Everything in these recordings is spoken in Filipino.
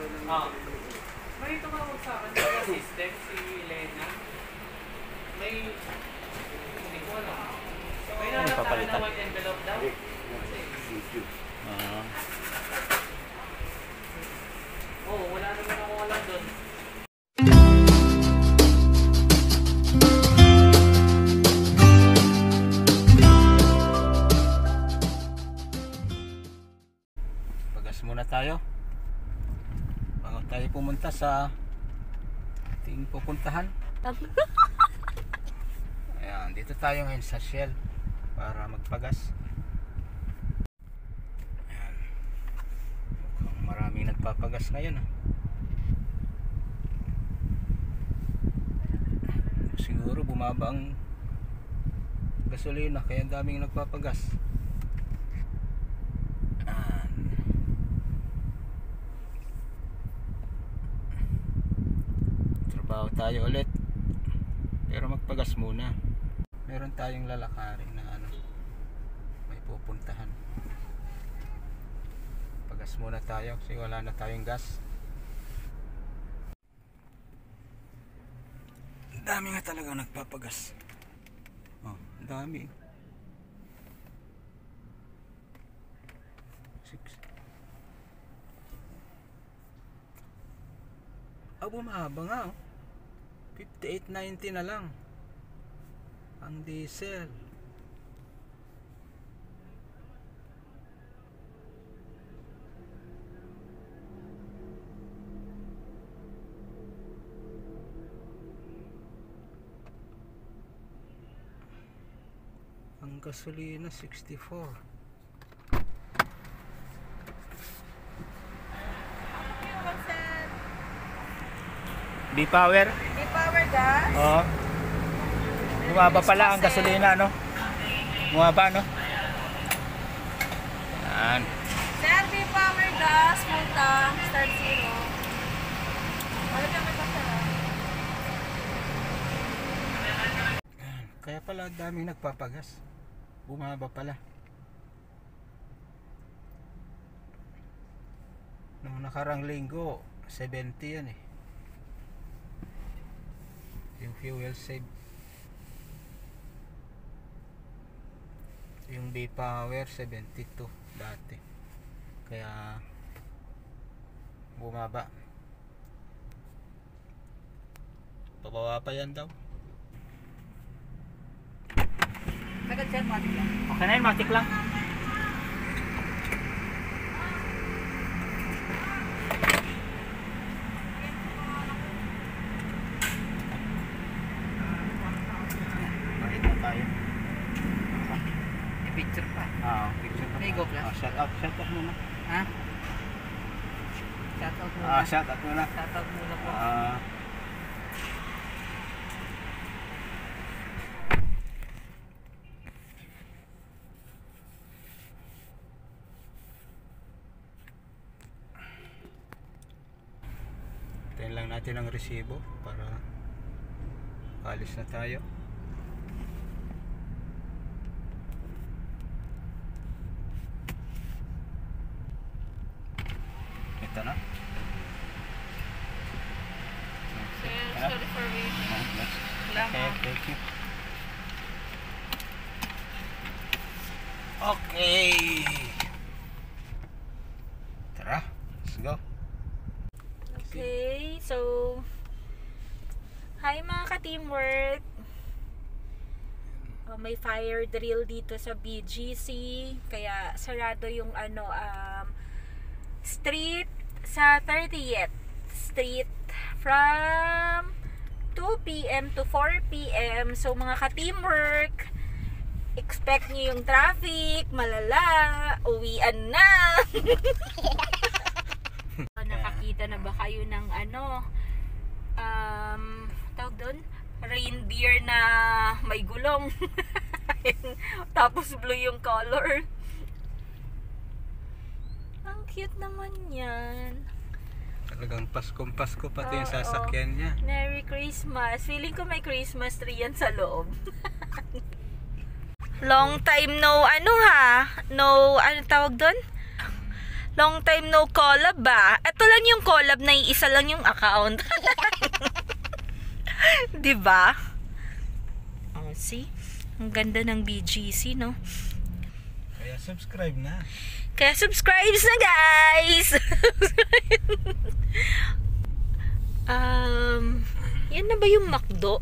May tumawag sa akin sa system, si Elena. May, hindi ko alam. May nalatahan na white envelope daw. Thank you. Oo, wala naman ako alam doon. Pagas muna tayo bago tayo pumunta sa ating pupuntahan. Ayan, dito tayo ngayon sa Shell para magpagas. Ayan, mukhang maraming nagpapagas ngayon siguro bumaba ang gasolina kaya daming nagpapagas. Trabaho tayo ulit pero magpagas muna. Meron tayong lalakarin na may pupuntahan. Pagas muna tayo kasi wala na tayong gas. Ang dami nga talaga nagpapagas. Ang dami. 6. Bumaba nga 58.90 na lang ang diesel. Ang gasolina 64. B-Power? B-Power gas? Oo. Bumaba pala ang gasolina, no? Bumaba, no? Yan. Sir, B-Power gas, multa, start 0. Wala ka magpapala. Kaya pala daming nagpapagas. Bumaba pala. Nung nakarang linggo, 70 yan eh. Yung fuel save. Yung B-Power 72 dati. Kaya bumaba. Bababa pa yan daw. Agad sir, matik lang. Okay na yun, matik lang. Picture pa. Picture pa. May go plus. Shout out muna. Ha? Shout out muna. Shout out muna. Shout out muna po. Tayin lang natin ang resibo para alis na tayo. Ito na. Sir, sorry for waiting. Okay, thank you. Okay. Tara, let's go. Okay, so hi mga ka-teamwork. May fire drill dito sa BGC, kaya sarado yung street sa 30th Street from 2 PM to 4 PM. So mga ka-teamwork, expect nyo yung traffic, malala, uwian na. Nakakita na ba kayo ng tawag doon? Reindeer na may gulong. Tapos blue yung color. Ang cute naman yan. Talagang Paskong Pasko pati yung sasakyan niya. Merry Christmas. Feeling ko may Christmas tree yan sa loob. Long time no, no, tawag doon? Long time no collab ba? Ito lang yung collab na isa lang yung account. Diba? Oh, see? Ang ganda ng BGC, no? Kaya subscribe na. Kaya subscribe na, guys! Yan na ba yung McDo?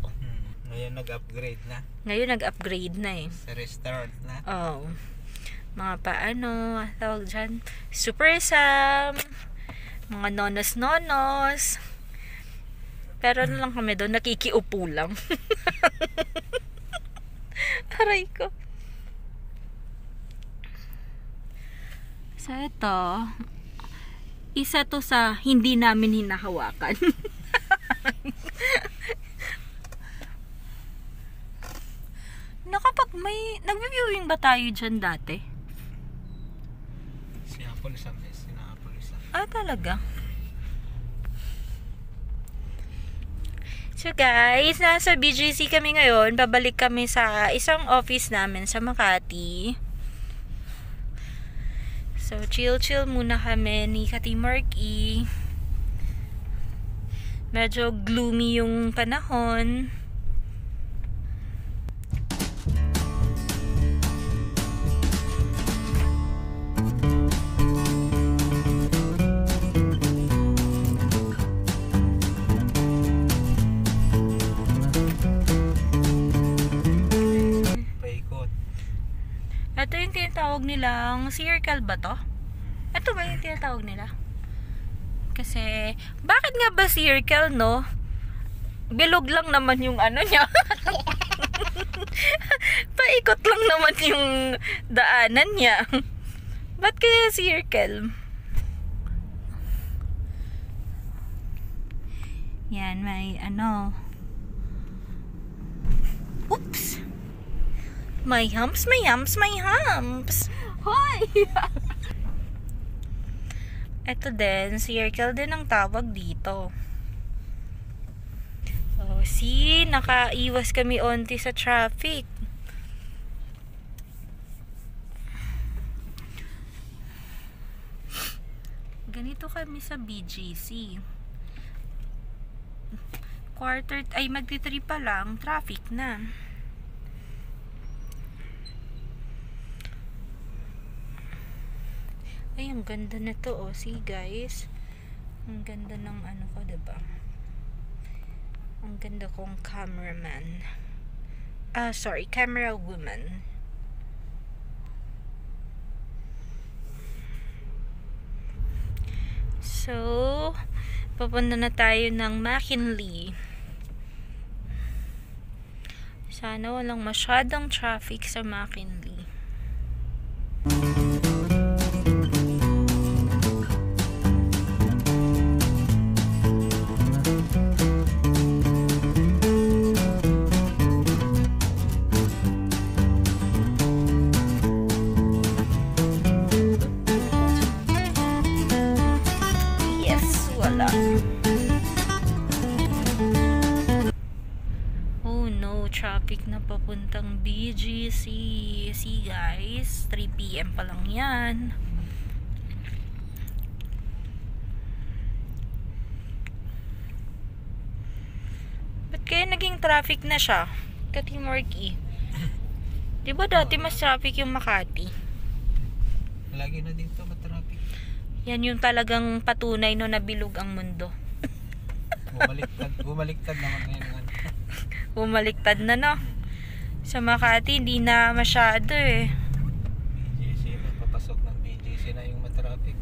Ngayon nag-upgrade na. Ngayon nag-upgrade na eh. Sa restaurant na. Oh. Mga paano, tawag dyan, Super Sam, mga nonos-nonos. Pero ano lang kami doon, nakikiupo lang. Aray ko. So ito, isa to sa hindi namin hinahawakan. Nakapag may, nag-viewing ba tayo dyan dati? Sinapulisan. Ah, talaga? So guys, nasa BGC kami ngayon. Babalik kami sa isang office namin sa Makati. So, chill muna kami ni Kati Marky. Medyo gloomy yung panahon. Ito yung tinatawag nilang circle ba to? Ito ba yung tinatawag nila? Kasi, bakit nga ba circle, no? Bilog lang naman yung ano niya. Paikot lang naman yung daanan niya. Ba't kaya circle? Yan, may ano. Oops! May humps, may humps, may humps. Hoy! Ito din, circle din ang tawag dito. So, see, nakaiwas kami onti sa traffic. Ganito kami sa BGC. Magti-3 pa lang, traffic na. Ay, ang ganda na to, oh. See, guys. Ang ganda ng ano ko, diba? Ang ganda kong cameraman. Camera woman. So, papunta na tayo ng McKinley. Sana walang masyadong traffic sa McKinley. Oh no, traffic na papuntang BGC. See guys, 3 PM pa lang yan. Ba't kaya naging traffic na siya? Kati Marky, diba dati mas traffic yung Makati? Lagi na dito matraffic. Yan yung talagang patunay no, nabilog ang mundo. Bumaliktad naman ngayon. Bumaliktad na, no? Sa Makati, hindi na masyado eh. BGC na, papasok ng BGC na yung matraffic.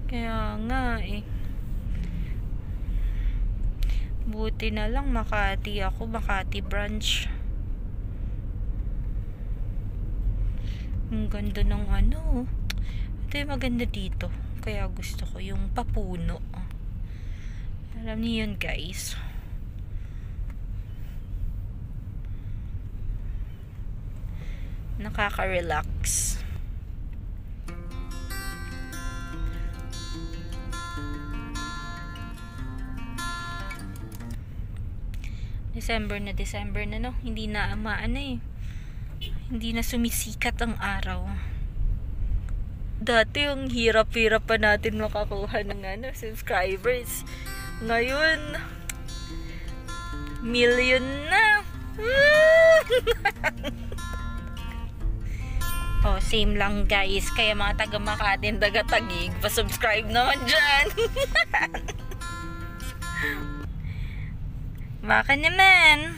Kaya nga eh. Buti na lang Makati ako, Makati branch. Ang ganda ng ano. Ito yung maganda dito. Kaya gusto ko yung papuno. Alam niyo yun, guys. Nakaka-relax. December na, no? Hindi na maano eh. Hindi na sumisikat ang araw. Dati yung hirap-hirap pa natin makakuha ng subscribers. Ngayon, million na. Oh, same lang guys. Kaya mga taga Makati, taga Taguig, pa-subscribe naman dyan. Baka naman.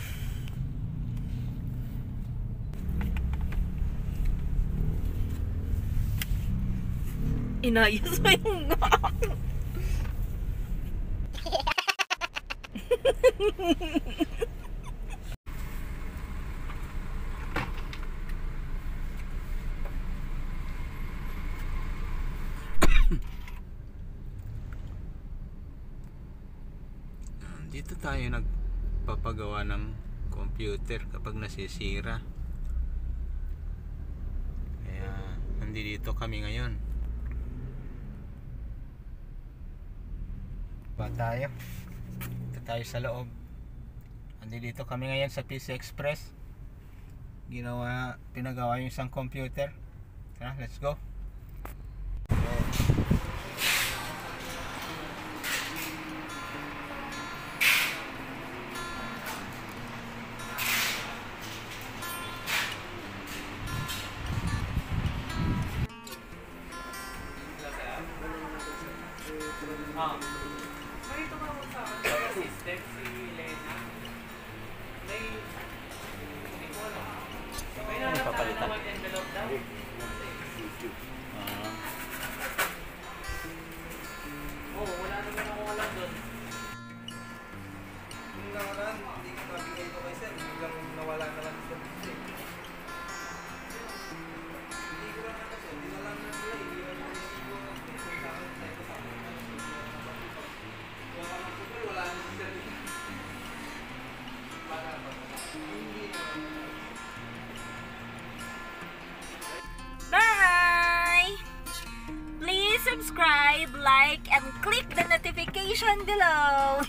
Inayos mo yung Dito tayo nagpapagawa ng computer kapag nasisira. Kaya nandito kami ngayon. Pa tayo. Dito tayo sa loob. Nandito kami ngayon sa PC Express. Pinagawa yung isang computer. Tara, let's go. May tumawag sa akin sa system si Lena. Hindi ko alam. May nanaptaan na mag-envelope daw. Oo, wala naman ako alam doon. Yung nakaraan, hindi ko nabigay ito kay sir. Biglang nawala na lang sa bigay. Hindi ko lang kasi, hindi na lang nila. Hindi na lang nila. Wala na sir. Bye! Please subscribe, like, and click the notification below.